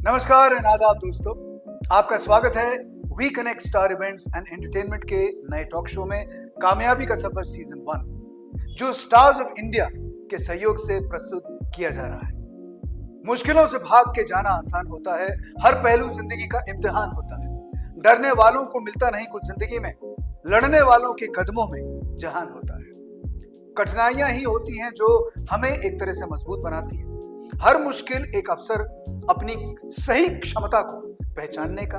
नमस्कार एंड आदाब दोस्तों, आपका स्वागत है We Connect Star Events and Entertainment के नए टॉक शो में कामयाबी का सफर सीजन 1 जो स्टार्स ऑफ इंडिया के सहयोग से प्रस्तुत किया जा रहा है। मुश्किलों से भाग के जाना आसान होता है, हर पहलू जिंदगी का इम्तिहान होता है। डरने वालों को मिलता नहीं कुछ जिंदगी में, लड़ने वालों के कदमों में जहान होता है। कठिनाइयां ही होती हैं जो हमें एक तरह से मजबूत बनाती है। हर मुश्किल एक अवसर अपनी सही क्षमता को पहचानने का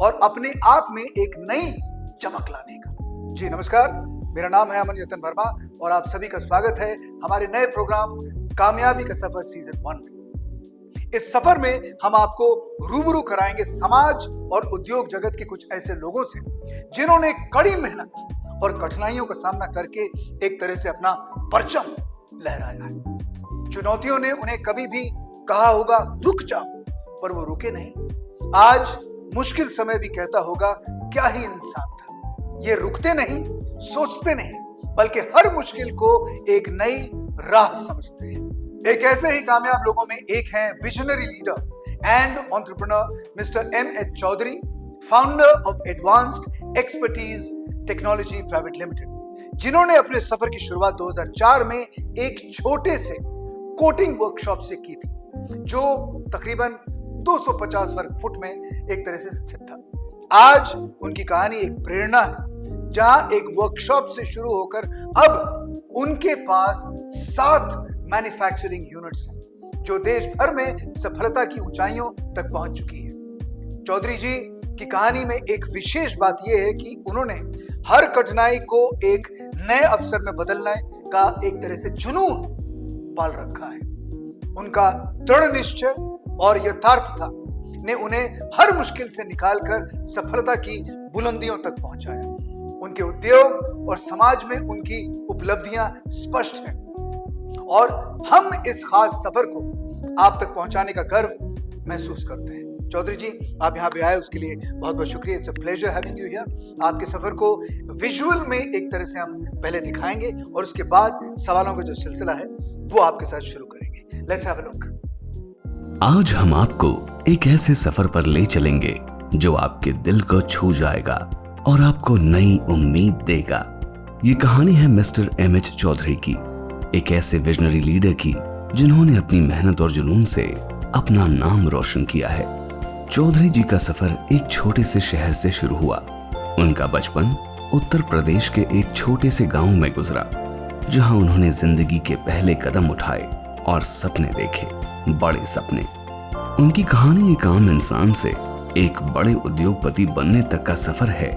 और अपने आप में एक नई चमक लाने का। जी नमस्कार, मेरा नाम है अमन जतन वर्मा और आप सभी का स्वागत है हमारे नए प्रोग्राम कामयाबी का सफर सीजन 1 में। इस सफर में हम आपको रूबरू कराएंगे समाज और उद्योग जगत के कुछ ऐसे लोगों से जिन्होंने कड़ी मेहनत और कठिनाइयों का सामना करके एक तरह से अपना परचम लहराया है। चुनौतियों ने उन्हें कभी भी कहा होगा रुक जाओ, पर वो रुके नहीं। आज मुश्किल समय भी कहता होगा क्या ही इंसान था। ये रुकते नहीं, सोचते नहीं, बल्कि हर मुश्किल को एक नई राह समझते हैं। एक ऐसे ही कामयाब लोगों में एक हैं visionary leader and entrepreneur mister M.H. Chaudhary, founder of Advanced Expertise Technology Private Limited, जिन्होंने अपने सफर की शुरुआत 2004 में एक छोटे से कोटिंग वर्कशॉप से की थी जो तकरीबन 250 वर्ग फुट में एक तरह से स्थित था। आज उनकी कहानी एक प्रेरणा है, जहां एक वर्कशॉप से शुरू होकर अब उनके पास 7 मैन्युफैक्चरिंग यूनिट्स हैं जो देश भर में सफलता की ऊंचाइयों तक पहुंच चुकी है। चौधरी जी की कहानी में एक विशेष बात यह है कि उन्होंने हर कठिनाई को एक नए अवसर में बदलने का एक तरह से जुनून पाल रखा है। उनका दृढ़ निश्चय और यथार्थता ने उन्हें हर मुश्किल से निकालकर सफलता की बुलंदियों तक पहुंचाया। उनके उद्योग और समाज में उनकी उपलब्धियां स्पष्ट हैं और हम इस खास सफर को आप तक पहुंचाने का गर्व महसूस करते हैं। चौधरी जी, आप यहाँ पे आए उसके लिए बहुत बहुत शुक्रिया। It's a pleasure having you here. आपके सफर को विजुअल में एक तरह से हम पहले दिखाएंगे और उसके बाद सवालों का जो सिलसिला है वो आपके साथ शुरू करेंगे। Let's have a look. आज हम आपको एक ऐसे सफर पर ले चलेंगे जो आपके दिल को छू जाएगा और आपको नई उम्मीद देगा। ये कहानी है मिस्टर M.H. चौधरी की, एक ऐसे विजनरी लीडर की जिन्होंने अपनी मेहनत और जुनून से अपना नाम रोशन किया है। चौधरी जी का सफर एक छोटे से शहर से शुरू हुआ। उनका बचपन उत्तर प्रदेश के एक छोटे से गांव में गुजरा, जहां उन्होंने जिंदगी के पहले कदम उठाए और सपने देखे, बड़े सपने। उनकी कहानी एक आम इंसान से एक बड़े उद्योगपति बनने तक का सफर है।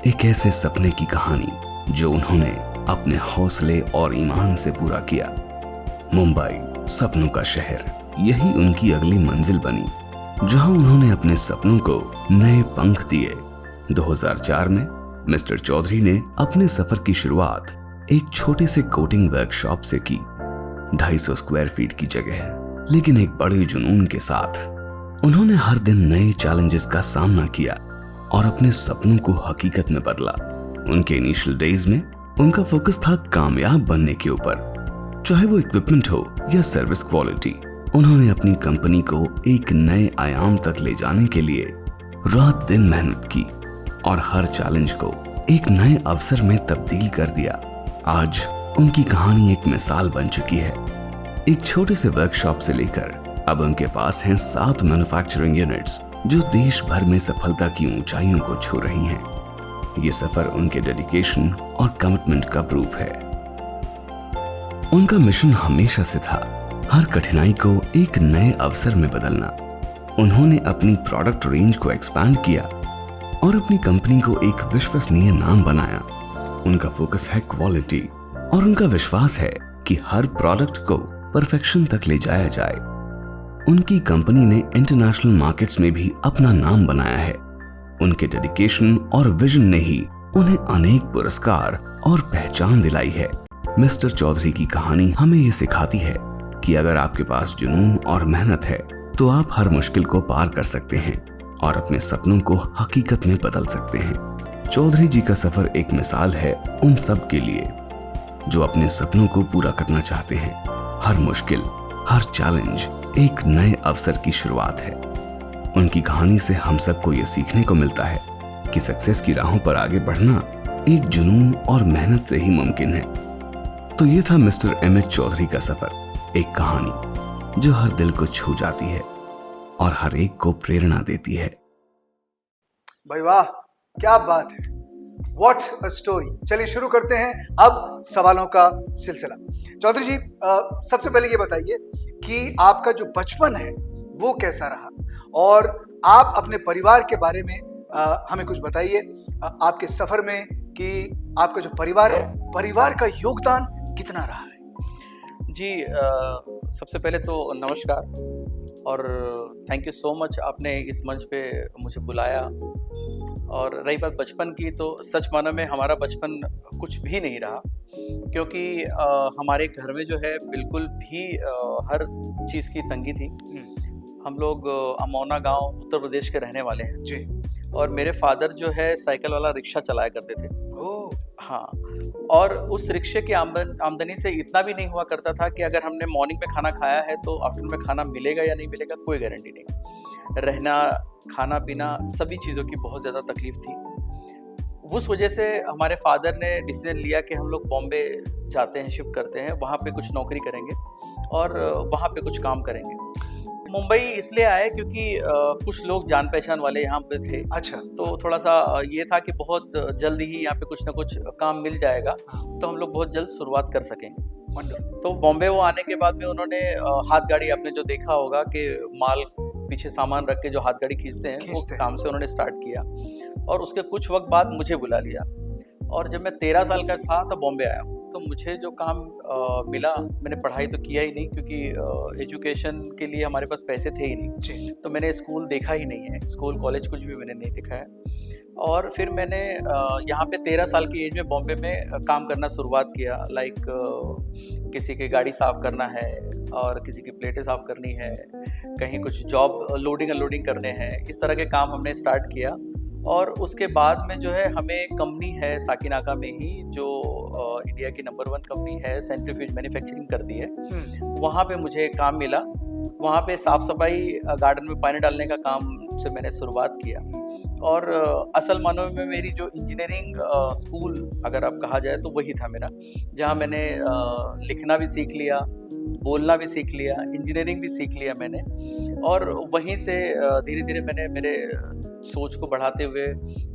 एक ऐसे सपने की कहानी जो उन्होंने अपने हौसले और ईमान से पूरा किया। मुंबई, सपनों का शहर, यही उनकी अगली मंजिल बनी, जहां उन्होंने अपने सपनों को नए पंख दिए। 2004 में मिस्टर चौधरी ने अपने सफर की शुरुआत एक छोटे से कोटिंग वर्कशॉप से की, 250 स्क्वायर फीट की जगह, लेकिन एक बड़े जुनून के साथ। उन्होंने हर दिन नए चैलेंजेस का सामना किया और अपने सपनों को हकीकत में बदला। उनके इनिशियल डेज में उनका फोकस था कामयाब बनने के ऊपर, चाहे वो इक्विपमेंट हो या सर्विस क्वालिटी। उन्होंने अपनी कंपनी को एक नए आयाम तक ले जाने के लिए रात दिन मेहनत की और हर चैलेंज को एक नए अवसर में तब्दील कर दिया। आज उनकी कहानी एक मिसाल बन चुकी है। एक छोटे से वर्कशॉप से लेकर अब उनके पास हैं 7 मैन्युफैक्चरिंग यूनिट्स जो देश भर में सफलता की ऊंचाइयों को छू रही हैं। ये सफर उनके डेडिकेशन और कमिटमेंट का प्रूफ है। उनका मिशन हमेशा से था हर कठिनाई को एक नए अवसर में बदलना। उन्होंने अपनी प्रोडक्ट रेंज को एक्सपैंड किया और अपनी कंपनी को एक विश्वसनीय नाम बनाया। उनका फोकस है क्वालिटी और उनका विश्वास है कि हर प्रोडक्ट को परफेक्शन तक ले जाया जाए। उनकी कंपनी ने इंटरनेशनल मार्केट्स में भी अपना नाम बनाया है। उनके डेडिकेशन और विजन ने ही उन्हें अनेक पुरस्कार और पहचान दिलाई है। मिस्टर चौधरी की कहानी हमें ये सिखाती है कि अगर आपके पास जुनून और मेहनत है तो आप हर मुश्किल को पार कर सकते हैं और अपने सपनों को हकीकत में बदल सकते हैं। चौधरी जी का सफर एक मिसाल है उन सब के लिए जो अपने सपनों को पूरा करना चाहते हैं। हर मुश्किल, हर चैलेंज एक नए अवसर की शुरुआत है। उनकी कहानी से हम सबको ये सीखने को मिलता है कि सक्सेस की राहों पर आगे बढ़ना एक जुनून और मेहनत से ही मुमकिन है। तो ये था मिस्टर एमएच चौधरी का सफर, एक कहानी जो हर दिल को छू जाती है और हर एक को प्रेरणा देती है। भाई वाह, क्या बात है, व्हाट अ स्टोरी। चलिए शुरू करते हैं अब सवालों का सिलसिला। चौधरी जी, सबसे पहले ये बताइए कि आपका जो बचपन है वो कैसा रहा, और आप अपने परिवार के बारे में हमें कुछ बताइए, आपके सफर में, कि आपका जो परिवार है, परिवार का योगदान कितना रहा है। जी, सबसे पहले तो नमस्कार और थैंक यू सो मच, आपने इस मंच पे मुझे बुलाया। और रही बात बचपन की, तो सच मानो में हमारा बचपन कुछ भी नहीं रहा, क्योंकि हमारे घर में जो है बिल्कुल भी हर चीज़ की तंगी थी। हम लोग अमौना गांव उत्तर प्रदेश के रहने वाले हैं जी। और मेरे फादर जो है साइकिल वाला रिक्शा चलाया करते थे। ओह, हाँ, और उस रिक्शे की आमदनी से इतना भी नहीं हुआ करता था कि अगर हमने मॉर्निंग में खाना खाया है तो आफ्टरनून में खाना मिलेगा या नहीं मिलेगा, कोई गारंटी नहीं। रहना, खाना पीना, सभी चीज़ों की बहुत ज़्यादा तकलीफ थी। उस वजह से हमारे फादर ने डिसीजन लिया कि हम लोग बॉम्बे जाते हैं, शिफ्ट करते हैं, वहाँ पे कुछ नौकरी करेंगे और वहाँ पे कुछ काम करेंगे। मुंबई इसलिए आए क्योंकि कुछ लोग जान पहचान वाले यहाँ पे थे। अच्छा। तो थोड़ा सा ये था कि बहुत जल्दी ही यहाँ पे कुछ ना कुछ काम मिल जाएगा, तो हम लोग बहुत जल्द शुरुआत कर सकेंगे। तो बॉम्बे वो आने के बाद में उन्होंने हाथ गाड़ी, आपने जो देखा होगा कि माल पीछे सामान रख के जो हाथ गाड़ी खींचते हैं, वो काम से उन्होंने स्टार्ट किया और उसके कुछ वक्त बाद मुझे बुला लिया। और जब मैं 13 साल का था तब बॉम्बे आया हूँ। तो मुझे जो काम मिला, मैंने पढ़ाई तो किया ही नहीं, क्योंकि एजुकेशन के लिए हमारे पास पैसे थे ही नहीं जी। तो मैंने स्कूल देखा ही नहीं है, स्कूल कॉलेज कुछ भी मैंने नहीं देखा है। और फिर मैंने यहाँ पे 13 साल की एज में बॉम्बे में काम करना शुरुआत किया। लाइक किसी की गाड़ी साफ़ करना है और किसी की प्लेटें साफ़ करनी है, कहीं कुछ जॉब लोडिंग अनलोडिंग करने हैं, इस तरह के काम हमने स्टार्ट किया। और उसके बाद में जो है हमें एक कंपनी है साकिनाका में ही, जो इंडिया की नंबर 1 कंपनी है, सेंट्रीफ्यूज मैन्युफैक्चरिंग करती है। वहाँ पे मुझे काम मिला। वहाँ पे साफ़ सफाई, गार्डन में पानी डालने का काम से मैंने शुरुआत किया। और असल मानों में मेरी जो इंजीनियरिंग स्कूल अगर आप कहा जाए तो वही था मेरा, जहाँ मैंने लिखना भी सीख लिया, बोलना भी सीख लिया, इंजीनियरिंग भी सीख लिया मैंने। और वहीं से धीरे धीरे मैंने मेरे सोच को बढ़ाते हुए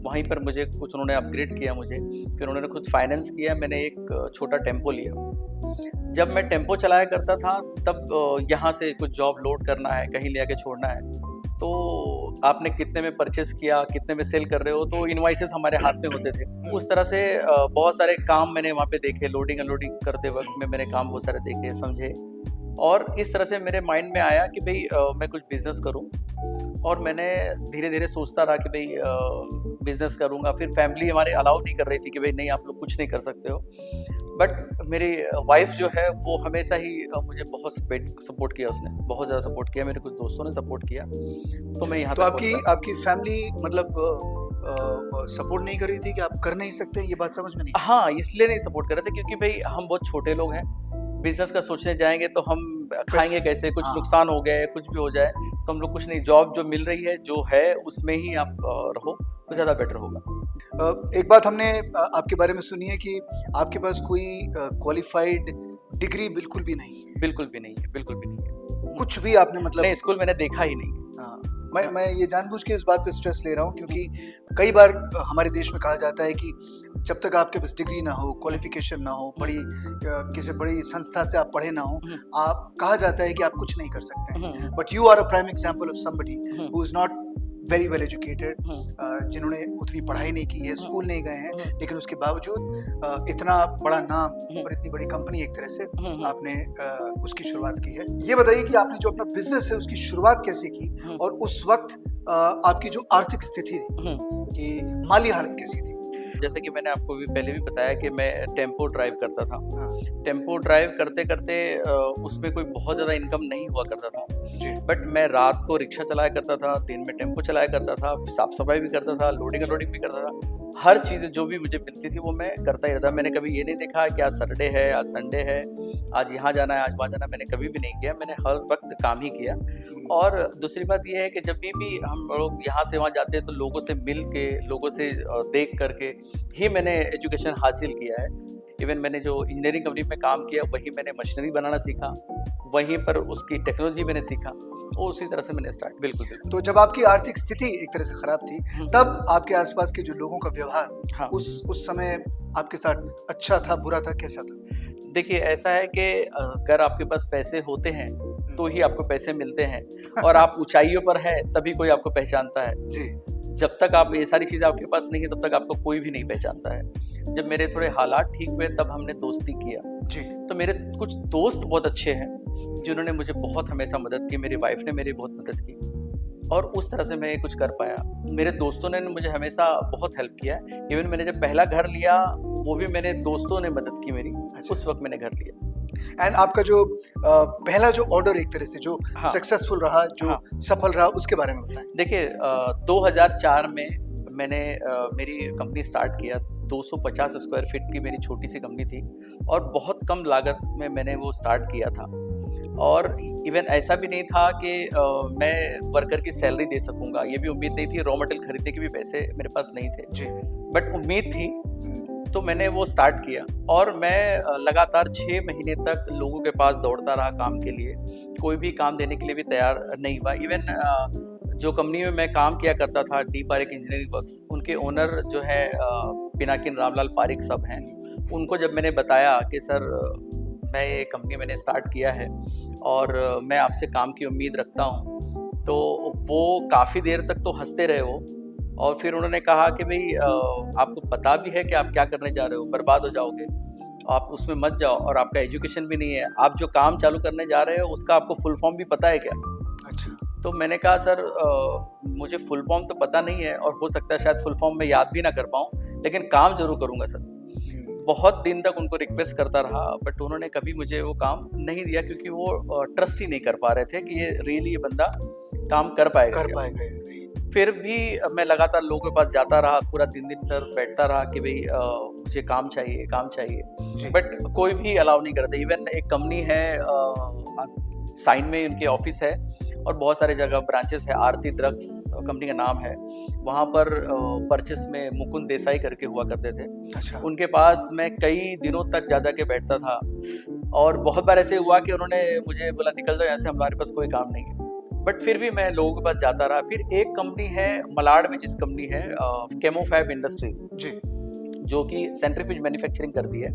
वहीं पर मुझे कुछ उन्होंने अपग्रेड किया मुझे। फिर उन्होंने खुद फाइनेंस किया, मैंने एक छोटा टेम्पो लिया। जब मैं टेम्पो चलाया करता था तब यहाँ से कुछ जॉब लोड करना है, कहीं ले आके छोड़ना है, तो आपने कितने में परचेस किया, कितने में सेल कर रहे हो, तो इनवॉइसेस हमारे हाथ में होते थे। उस तरह से बहुत सारे काम मैंने वहाँ पे देखे। लोडिंग अनलोडिंग करते वक्त में मैंने काम बहुत सारे देखे, समझे, और इस तरह से मेरे माइंड में आया कि भाई मैं कुछ बिजनेस करूं। और मैंने धीरे धीरे सोचता रहा कि भाई बिजनेस करूंगा। फिर फैमिली हमारे अलाउ नहीं कर रही थी कि भाई नहीं, आप लोग कुछ नहीं कर सकते हो। बट मेरी वाइफ जो है वो हमेशा ही मुझे बहुत सपोर्ट किया, उसने बहुत ज़्यादा सपोर्ट किया, मेरे कुछ दोस्तों ने सपोर्ट किया, तो मैं यहाँ तो आपकी फैमिली मतलब सपोर्ट नहीं कर रही थी कि आप कर नहीं सकते, ये बात समझ में नहीं? हाँ, इसलिए नहीं सपोर्ट कर रहे थे क्योंकि भाई हम बहुत छोटे लोग हैं। बिजनेस का सोचने जाएंगे तो हम खाएंगे कैसे, कुछ नुकसान हो गया, कुछ भी हो जाए, तो हम लोग कुछ नहीं, जॉब जो मिल रही है जो है उसमें ही आप रहो तो ज़्यादा बेटर होगा। एक बात हमने आपके बारे में सुनी है कि आपके पास कोई क्वालिफाइड डिग्री बिल्कुल भी नहीं है। बिल्कुल भी नहीं है, बिल्कुल भी नहीं है। कुछ भी आपने मतलब नहीं, स्कूल मैंने देखा ही नहीं। हाँ, मैं ये जानबूझ के इस बात पे स्ट्रेस ले रहा हूँ क्योंकि कई बार हमारे देश में कहा जाता है कि जब तक आपके पास डिग्री ना हो, क्वालिफिकेशन ना हो, किसी बड़ी संस्था से आप पढ़े ना हो, आप कहा जाता है कि आप कुछ नहीं कर सकते। But you are a prime example of somebody who is not very well educated, जिन्होंने उतनी पढ़ाई नहीं की है, स्कूल नहीं गए हैं, लेकिन उसके बावजूद इतना बड़ा नाम और इतनी बड़ी कंपनी एक तरह से आपने उसकी शुरुआत की है। ये बताइए कि आपने जो अपना बिजनेस है उसकी शुरुआत कैसे की, और उस वक्त आपकी जो आर्थिक स्थिति थी, कि माली हालत कैसी थी? जैसे कि मैंने आपको भी पहले भी बताया कि मैं टेम्पो ड्राइव करता था। टेम्पो ड्राइव करते करते उसमें कोई बहुत ज़्यादा इनकम नहीं हुआ करता था, बट मैं रात को रिक्शा चलाया करता था, दिन में टेम्पो चलाया करता था, साफ सफाई भी करता था, लोडिंग अनलोडिंग भी करता था। हर चीज़ जो भी मुझे मिलती थी वो मैं करता ही रहता। मैंने कभी ये नहीं देखा कि आज सैटरडे है, आज संडे है, आज यहाँ जाना है, आज वहाँ जाना है, मैंने कभी भी नहीं किया। मैंने हर वक्त काम ही किया। और दूसरी बात ये है कि जब भी हम लोग यहाँ से वहाँ जाते हैं तो लोगों से मिल के, लोगों से देख करके ही मैंने एजुकेशन हासिल किया है। इवन मैंने जो इंजीनियरिंग कंपनी में काम किया वहीं मैंने मशीनरी बनाना सीखा, वहीं पर उसकी टेक्नोलॉजी मैंने सीखा, वो उसी तरह से मैंने स्टार्ट। बिल्कुल बिल्कुल। तो जब आपकी आर्थिक स्थिति एक तरह से खराब थी, तब आपके आसपास के जो लोगों का व्यवहार हाँ। उस समय आपके साथ अच्छा था, बुरा था, कैसा था? देखिए ऐसा है कि अगर आपके पास पैसे होते हैं तो ही आपको पैसे मिलते हैं, और आप ऊंचाइयों पर हैं तभी कोई आपको पहचानता है। जी। जब तक आप ये सारी चीज़ें आपके पास नहीं है तब तक आपको कोई भी नहीं पहचानता है। जब मेरे थोड़े हालात ठीक हुए तब हमने दोस्ती किया। जी। तो मेरे कुछ दोस्त बहुत अच्छे हैं जिन्होंने मुझे बहुत हमेशा मदद की। मेरी वाइफ ने मेरी बहुत मदद की और उस तरह से मैं कुछ कर पाया। मेरे दोस्तों ने मुझे हमेशा बहुत हेल्प किया। इवन मैंने जब पहला घर लिया वो भी मेरे दोस्तों ने मदद की मेरी। अच्छा। उस वक्त मैंने घर लिया। एंड आपका जो पहला जो ऑर्डर एक तरह से जो हाँ। सक्सेसफुल रहा, जो हाँ। सफल रहा, उसके बारे में बताएं। देखिए 2004 में मैंने मेरी कंपनी स्टार्ट किया। 250 स्क्वायर फीट की मेरी छोटी सी कंपनी थी और बहुत कम लागत में मैंने वो स्टार्ट किया था। और इवन ऐसा भी नहीं था कि मैं वर्कर की सैलरी दे सकूंगा, ये भी उम्मीद नहीं थी। रॉ मटेरियल खरीदने के भी पैसे मेरे पास नहीं थे जी। बट उम्मीद थी, तो मैंने वो स्टार्ट किया। और मैं लगातार 6 महीने तक लोगों के पास दौड़ता रहा काम के लिए। कोई भी काम देने के लिए भी तैयार नहीं हुआ। इवन जो कंपनी में मैं काम किया करता था, डी पारिक इंजीनियरिंग वर्क्स, उनके ओनर जो है पिनाकिन रामलाल पारिक सब हैं, उनको जब मैंने बताया कि सर मैं ये कंपनी मैंने स्टार्ट किया है और मैं आपसे काम की उम्मीद रखता हूँ, तो वो काफ़ी देर तक तो हंसते रहे वो। और फिर उन्होंने कहा कि भाई आपको पता भी है कि आप क्या करने जा रहे हो, बर्बाद हो जाओगे, आप उसमें मत जाओ, और आपका एजुकेशन भी नहीं है, आप जो काम चालू करने जा रहे हो उसका आपको फुल फॉर्म भी पता है क्या? अच्छा। तो मैंने कहा सर मुझे फुल फॉर्म तो पता नहीं है और हो सकता है शायद फुल फॉर्म में याद भी ना कर पाऊँ, लेकिन काम जरूर करूँगा सर। बहुत दिन तक उनको रिक्वेस्ट करता रहा बट उन्होंने कभी मुझे वो काम नहीं दिया, क्योंकि वो ट्रस्ट ही नहीं कर पा रहे थे कि ये रियली ये बंदा काम कर पाएगा कर क्या। पाएगा या नहीं। फिर भी मैं लगातार लोगों के पास जाता रहा, पूरा दिन भर बैठता रहा कि भाई मुझे काम चाहिए, काम जी। चाहिए, बट कोई भी अलाउ नहीं करता। इवन एक कंपनी है साइन में उनकी ऑफिस है और बहुत सारे जगह ब्रांचेस है। आरती ड्रग्स कंपनी का नाम है। वहाँ पर परचेस में मुकुंद देसाई करके हुआ करते थे। अच्छा। उनके पास मैं कई दिनों तक जा के बैठता था और बहुत बार ऐसे हुआ कि उन्होंने मुझे बोला निकल जाओ यहाँ से, हमारे पास कोई काम नहीं है, बट फिर भी मैं लोगों के पास जाता रहा। फिर एक कंपनी है मलाड में, जिस कंपनी है केमोफैब इंडस्ट्रीज, जी। जो कि सेंट्रीफ्यूज मैन्युफैक्चरिंग करती है,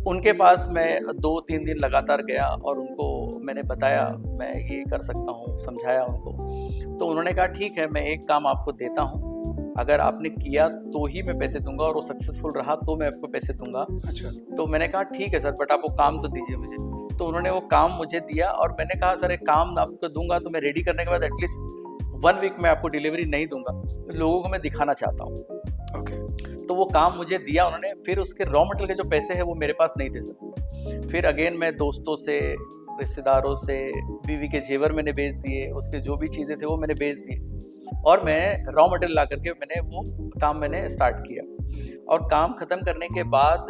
उनके पास मैं 2-3 दिन लगातार गया और उनको मैंने बताया मैं ये कर सकता हूँ, समझाया उनको। तो उन्होंने कहा ठीक है, मैं एक काम आपको देता हूँ, अगर आपने किया तो ही मैं पैसे दूंगा और वो सक्सेसफुल रहा तो मैं आपको पैसे दूंगा। अच्छा। तो मैंने कहा ठीक है सर, बट आप वो काम तो दीजिए मुझे। तो उन्होंने वो काम मुझे दिया और मैंने कहा सर एक काम आपको दूंगा तो मैं रेडी करने के बाद एटलीस्ट 1 वीक में आपको डिलीवरी नहीं दूंगा, तो लोगों को मैं दिखाना चाहता हूँ। ओके। तो वो काम मुझे दिया उन्होंने। फिर उसके रॉ मटेरियल के जो पैसे हैं वो मेरे पास नहीं थे सर। फिर अगेन मैं दोस्तों से, रिश्तेदारों से, बीवी के जेवर मैंने बेच दिए, उसके जो भी चीज़ें थे वो मैंने बेच दिए और मैं रॉ मटेरियल ला करके मैंने वो काम मैंने स्टार्ट किया। और काम ख़त्म करने के बाद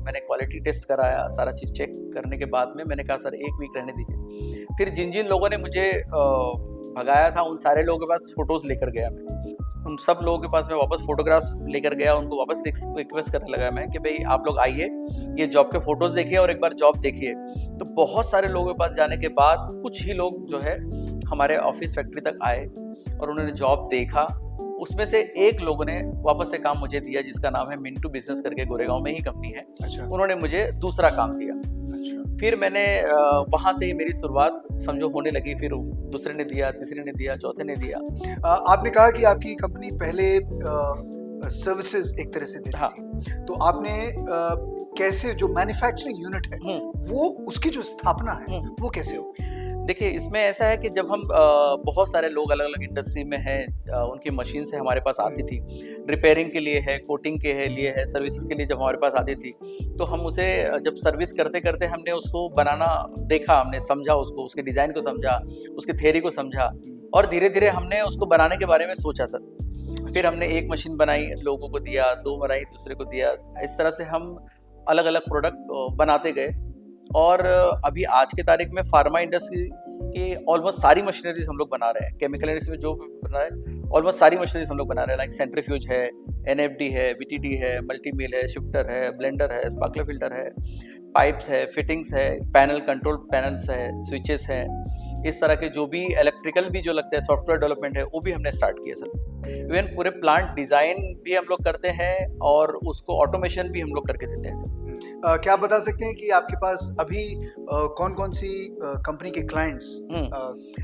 मैंने क्वालिटी टेस्ट कराया, सारा चीज़ चेक करने के बाद में मैंने कहा सर 1 वीक रहने दीजिए। फिर जिन जिन लोगों ने मुझे भगाया था उन सारे लोगों के पास फ़ोटोज़ लेकर गया मैं। उन सब लोगों के पास मैं वापस फोटोग्राफ्स लेकर गया, उनको वापस रिक्वेस्ट करने लगा मैं कि भाई आप लोग आइए, ये जॉब के फोटोज़ देखिए और एक बार जॉब देखिए। तो बहुत सारे लोगों के पास जाने के बाद कुछ ही लोग जो है हमारे ऑफिस फैक्ट्री तक आए और उन्होंने जॉब देखा। उसमें से एक लोगों ने वापस से काम मुझे दिया, जिसका नाम है मिंटू बिजनेस करके, गोरेगांव में ही कंपनी है। अच्छा। उन्होंने मुझे दूसरा काम दिया। अच्छा। फिर मैंने वहाँ से ही मेरी शुरुआत समझो होने लगी। फिर दूसरे ने दिया, तीसरे ने दिया, चौथे ने दिया। आपने कहा कि आपकी कंपनी पहले सर्विसेज एक तरह से देती हाँ। थी, तो आपने कैसे जो मैन्युफैक्चरिंग यूनिट है वो उसकी जो स्थापना है वो कैसे होगी? देखिए इसमें ऐसा है कि जब हम बहुत सारे लोग अलग अलग इंडस्ट्री में हैं, उनकी मशीन से हमारे पास आती थी, रिपेयरिंग के लिए है, कोटिंग के लिए है, सर्विसेज के लिए जब हमारे पास आती थी, तो हम उसे जब सर्विस करते करते हमने उसको बनाना देखा, हमने समझा उसको, उसके डिज़ाइन को समझा, उसकी थ्योरी को समझा और धीरे धीरे हमने उसको बनाने के बारे में सोचा सर। फिर हमने एक मशीन बनाई, लोगों को दिया, 2 बनाई, दूसरे को दिया। इस तरह से हम अलग-अलग प्रोडक्ट बनाते गए और अभी आज के तारीख में फार्मा इंडस्ट्री के ऑलमोस्ट सारी मशीनरीज हम लोग बना रहे हैं। केमिकल इंडस्ट्री में जो भी बना रहे हैं, ऑलमोस्ट सारी मशीनरीज हम लोग बना रहे हैं, लाइक सेंट्रीफ्यूज है, एनएफडी है, बीटीडी है, मल्टी मिल है, शिफ्टर है, ब्लेंडर है, स्पार्कलर फिल्टर है, पाइप्स है, फिटिंग्स है, पैनल कंट्रोल पैनल्स है, स्विचेस हैं। इस तरह के जो भी इलेक्ट्रिकल भी जो लगता है, सॉफ्टवेयर डेवलपमेंट है, वो भी हमने स्टार्ट किया सर। इवन पूरे प्लांट डिजाइन भी हम लोग करते हैं और उसको ऑटोमेशन भी हम लोग करके देते हैं सर। क्या आप बता सकते हैं कि आपके पास अभी कौन कौन सी कंपनी के क्लाइंट्स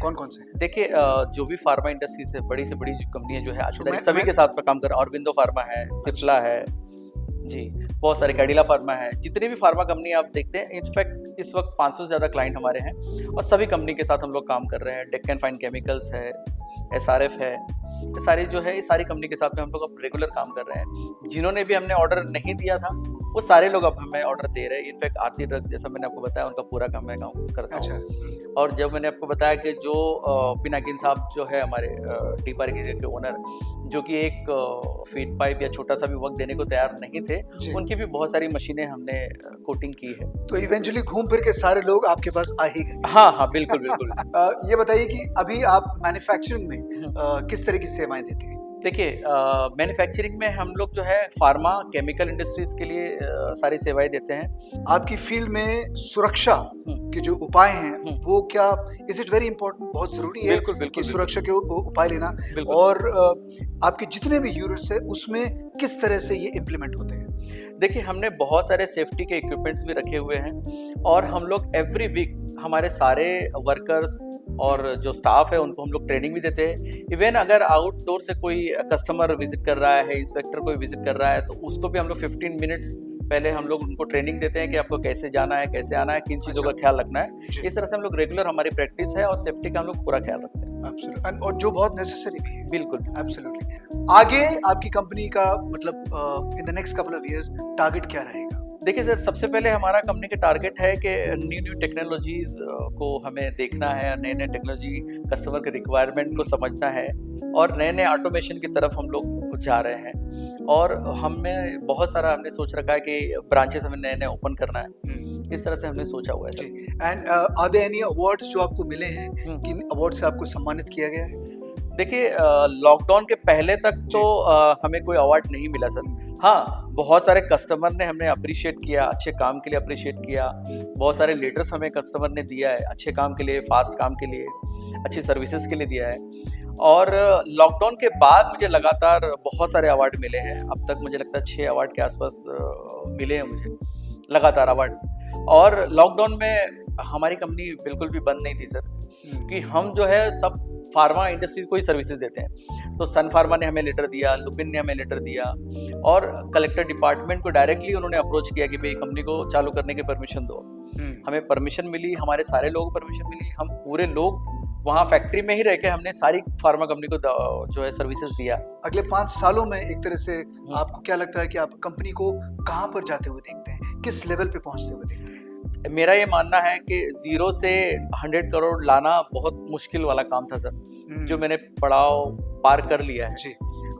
कौन कौन से हैं? देखिए जो भी फार्मा इंडस्ट्री से बड़ी जो कंपनियां जो है आज तो की तारीख मैं- सभी मैं- के साथ में काम कर रहे हैं। ऑरबिंदो फार्मा है, सिप्ला है जी, बहुत सारे, कैडिला फार्मा है, जितनी भी फार्मा कंपनी आप देखते हैं, इनफैक्ट इस वक्त 500 से ज़्यादा क्लाइंट हमारे हैं और सभी कंपनी के साथ हम लोग काम कर रहे हैं। डेक्कन फाइन केमिकल्स है, एसआरएफ है, ये सारी जो है, ये सारी कंपनी के साथ में हम लोग अब रेगुलर काम कर रहे हैं। जिन्होंने भी हमने ऑर्डर नहीं दिया था, वो सारे लोग अब हमें ऑर्डर दे रहे हैं। इनफैक्ट आरती ड्रग्स, जैसा मैंने आपको बताया, उनका पूरा काम मैं काम करता अच्छा। हूँ। और जब मैंने आपको बताया कि जो पिनाकिन साहब जो है हमारे टी पार्क एरिया के ओनर, जो कि एक फीड पाइप या छोटा सा भी वर्क देने को तैयार नहीं थे, जी। उनकी भी बहुत सारी मशीनें हमने कोटिंग की है। तो इवेंचुअली घूम फिर के सारे लोग आपके पास आ ही गए। हाँ हाँ, बिल्कुल बिल्कुल। ये बताइए कि अभी आप मैन्युफैक्चरिंग में किस तरह की सेवाएं देते हैं? देखिए मैन्युफैक्चरिंग में हम लोग जो है फार्मा केमिकल इंडस्ट्रीज के लिए सारी सेवाएं देते हैं। आपकी फील्ड में सुरक्षा के जो उपाय हैं वो क्या इज इट वेरी इंपॉर्टेंट, बहुत जरूरी है बिल्कुल, बिल्कुल, कि बिल्कुल। सुरक्षा के उपाय लेना, बिल्कुल। और आपके जितने भी यूनिट्स है उसमें किस तरह से ये इम्प्लीमेंट होते हैं? देखिए हमने बहुत सारे सेफ्टी के इक्विपमेंट्स भी रखे हुए हैं और हम लोग एवरी वीक हमारे सारे वर्कर्स और जो स्टाफ है उनको हम लोग ट्रेनिंग भी देते हैं। इवन अगर आउटडोर से कोई कस्टमर विजिट कर रहा है, इंस्पेक्टर कोई विजिट कर रहा है, तो उसको भी हम लोग 15 मिनट्स पहले हम लोग उनको ट्रेनिंग देते हैं कि आपको कैसे जाना है, कैसे आना है, किन चीज़ों का ख्याल रखना है। जी। इस तरह से हम लोग रेगुलर, हमारी प्रैक्टिस है और सेफ्टी का हम लोग पूरा ख्याल रखते हैं। Absolutely. और जो बहुत नेसेसरी भी है। बिल्कुल। एब्सोल्युटली। आगे आपकी कंपनी का मतलब in the next couple of years target क्या रहेगा? देखिए सर, सबसे पहले हमारा कंपनी का टारगेट है कि न्यू टेक्नोलॉजीज को हमें देखना है, नए टेक्नोलॉजी कस्टमर के रिक्वायरमेंट को समझना है और नए ऑटोमेशन की तरफ हम लोग जा रहे हैं। और हमें बहुत सारा हमने सोच रखा है कि ब्रांचेस हमें नए ओपन करना है। इस तरह से हमने सोचा हुआ है जी। Sir. And are there any awards जो आपको मिले हैं? किन अवार्ड से आपको सम्मानित किया गया है? देखिए लॉकडाउन के पहले तक तो हमें कोई अवार्ड नहीं मिला सर। हाँ, बहुत सारे कस्टमर ने हमें अप्रिशिएट किया, अच्छे काम के लिए अप्रिशिएट किया। बहुत सारे लेटर्स हमें कस्टमर ने दिया है, अच्छे काम के लिए, फास्ट काम के लिए, अच्छी सर्विसेज के लिए दिया है। और लॉकडाउन के बाद मुझे लगातार बहुत सारे अवार्ड मिले हैं। अब तक मुझे लगता है 6 अवार्ड के आसपास मिले हैं मुझे लगातार अवार्ड। और लॉकडाउन में हमारी कंपनी बिल्कुल भी बंद नहीं थी सर, क्योंकि हम जो है सब फार्मा इंडस्ट्री को ही सर्विसेज देते हैं। तो सन फार्मा ने हमें लेटर दिया, लुपिन ने हमें लेटर दिया और कलेक्टर डिपार्टमेंट को डायरेक्टली उन्होंने अप्रोच किया कि भाई कंपनी को चालू करने की परमिशन दो। हमें परमिशन मिली, हमारे सारे लोगों को परमिशन मिली। हम पूरे लोग वहाँ फैक्ट्री में ही रह के हमने सारी फार्मा कंपनी को जो है सर्विसेज दिया। अगले 5 सालों में एक तरह से आपको क्या लगता है कि आप कंपनी को कहाँ पर जाते हुए देखते हैं, किस लेवल पे पहुंचते हुए देखते हैं? मेरा ये मानना है कि 0 से 100 करोड़ लाना बहुत मुश्किल वाला काम था सर, जो मैंने पड़ाव पार कर लिया है। जी।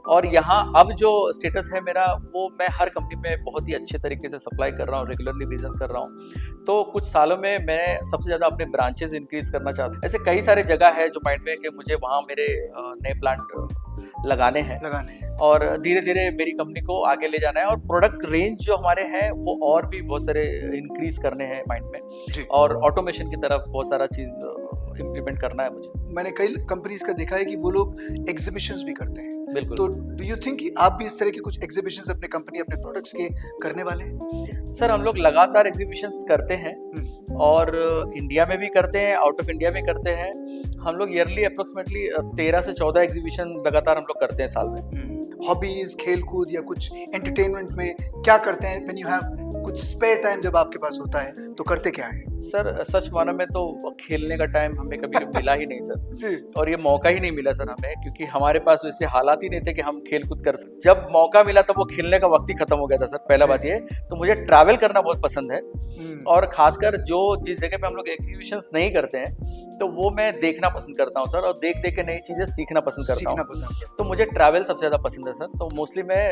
और यहाँ अब जो स्टेटस है मेरा, वो मैं हर कंपनी में बहुत ही अच्छे तरीके से सप्लाई कर रहा हूँ, रेगुलरली बिजनेस कर रहा हूँ। तो कुछ सालों में मैं सबसे ज़्यादा अपने ब्रांचेस इंक्रीज करना चाहता हूँ। ऐसे कई सारे जगह है जो माइंड में है कि मुझे वहाँ मेरे नए प्लांट लगाने हैं और धीरे धीरे मेरी कंपनी को आगे ले जाना है। और प्रोडक्ट रेंज जो हमारे हैं वो और भी बहुत सारे इंक्रीज करने हैं माइंड में जी। और ऑटोमेशन की तरफ बहुत सारा चीज़ इम्प्लीमेंट करना है मुझे। मैंने कई कंपनीज का देखा है कि वो लोग एग्जीबिशंस भी करते हैं। बिल्कुल। तो डू यू थिंक कि आप भी इस तरह के कुछ एग्जीबिशंस अपने कंपनी, अपने प्रोडक्ट्स के करने वाले हैं? सर हम लोग लगातार एग्जीबिशंस करते हैं और इंडिया में भी करते हैं, आउट ऑफ इंडिया भी करते हैं। हम लोग ईयरली अप्रोक्सीमेटली 13 से 14 एग्जीबिशन लगातार हम लोग करते हैं साल में। हॉबीज, खेल कूद या कुछ एंटरटेनमेंट में क्या करते हैं व्हेन यू हैव कुछ स्पेयर टाइम जब आपके पास होता है तो करते क्या है? सर सच मानो में तो खेलने का टाइम हमें कभी मिला ही नहीं सर। जी। और ये मौका ही नहीं मिला सर हमें, क्योंकि हमारे पास वैसे हालात ही नहीं थे कि हम खेल कूद कर सकते। जब मौका मिला तब वो खेलने का वक्त ही खत्म हो गया था सर, पहला जी। बात ये। तो मुझे ट्रैवल करना बहुत पसंद है, हम्म, और खासकर जिस जगह पे हम लोग एग्जीबिशंस नहीं करते हैं तो वो मैं देखना पसंद करता हूँ सर, और देख देख के नई चीजें सीखना पसंद करता सीखना हूँ। पसंद है। तो मुझे ट्रैवल सबसे ज़्यादा पसंद है सर। तो मोस्टली मैं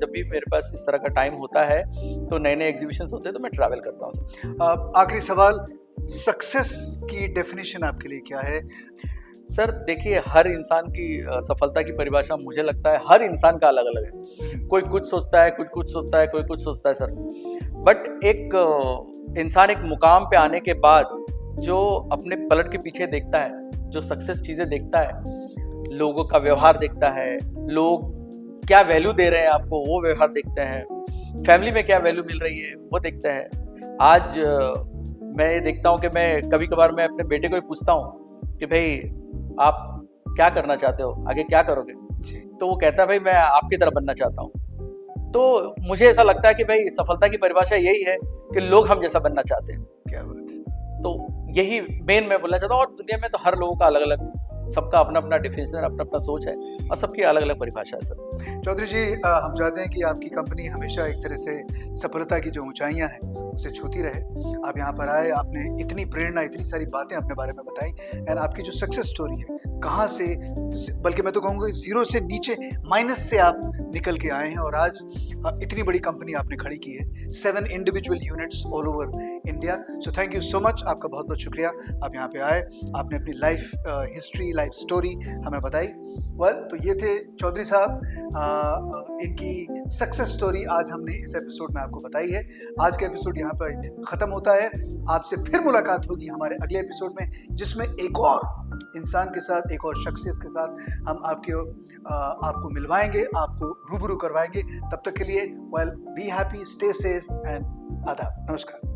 जब भी मेरे पास इस तरह का टाइम होता है तो नए नए एग्जीबिशंस होते हैं तो मैं ट्रैवल करता हूँ सर। आखिरी सवाल, सक्सेस की डेफिनेशन आपके लिए क्या है? सर देखिए, हर इंसान की सफलता की परिभाषा मुझे लगता है हर इंसान का अलग अलग है। कोई कुछ सोचता है, कुछ सोचता है, कोई कुछ सोचता है सर। बट एक इंसान एक मुकाम पे आने के बाद जो अपने पलट के पीछे देखता है, जो सक्सेस चीज़ें देखता है, लोगों का व्यवहार देखता है, लोग क्या वैल्यू दे रहे हैं आपको वो व्यवहार देखते हैं, फैमिली में क्या वैल्यू मिल रही है वो देखते हैं। आज मैं ये देखता हूँ कि मैं कभी कभार मैं अपने बेटे को ही पूछता हूँ कि भाई आप क्या करना चाहते हो, आगे क्या करोगे? जी। तो वो कहता है भाई मैं आपकी तरह बनना चाहता हूँ। तो मुझे ऐसा लगता है कि भाई सफलता की परिभाषा यही है कि लोग हम जैसा बनना चाहते हैं। क्या बात है। तो यही मेन मैं बोलना चाहता हूँ। और दुनिया में तो हर लोगों का अलग अलग, सबका अपना अपना डिफिनेशन, अपना अपना सोच है, और सबकी अलग अलग परिभाषा है सर। चौधरी जी, हम चाहते हैं कि आपकी कंपनी हमेशा एक तरह से सफलता की जो ऊंचाइयां हैं उसे छूती रहे। आप यहाँ पर आए, आपने इतनी प्रेरणा, इतनी सारी बातें अपने बारे में बताई, एंड आपकी जो सक्सेस स्टोरी है, कहाँ से, बल्कि मैं तो कहूँगा जीरो से नीचे, माइनस से आप निकल के आए हैं और आज इतनी बड़ी कंपनी आपने खड़ी की है, 7 individual units all over India. So thank you so much, आपका बहुत बहुत शुक्रिया। आप यहाँ पे आए, आपने अपनी लाइफ हिस्ट्री, लाइफ स्टोरी हमें बताई। वेल, तो ये थे चौधरी साहब, इनकी सक्सेस स्टोरी आज हमने इस एपिसोड में आपको बताई है। आज का एपिसोड यहाँ पर ख़त्म होता है। आपसे फिर मुलाकात होगी हमारे अगले एपिसोड में, जिसमें एक और इंसान के साथ, एक और शख्सियत के साथ हम आपको मिलवाएंगे, आपको रूबरू करवाएंगे। तब तक के लिए well, be happy, stay safe and आदाब, नमस्कार।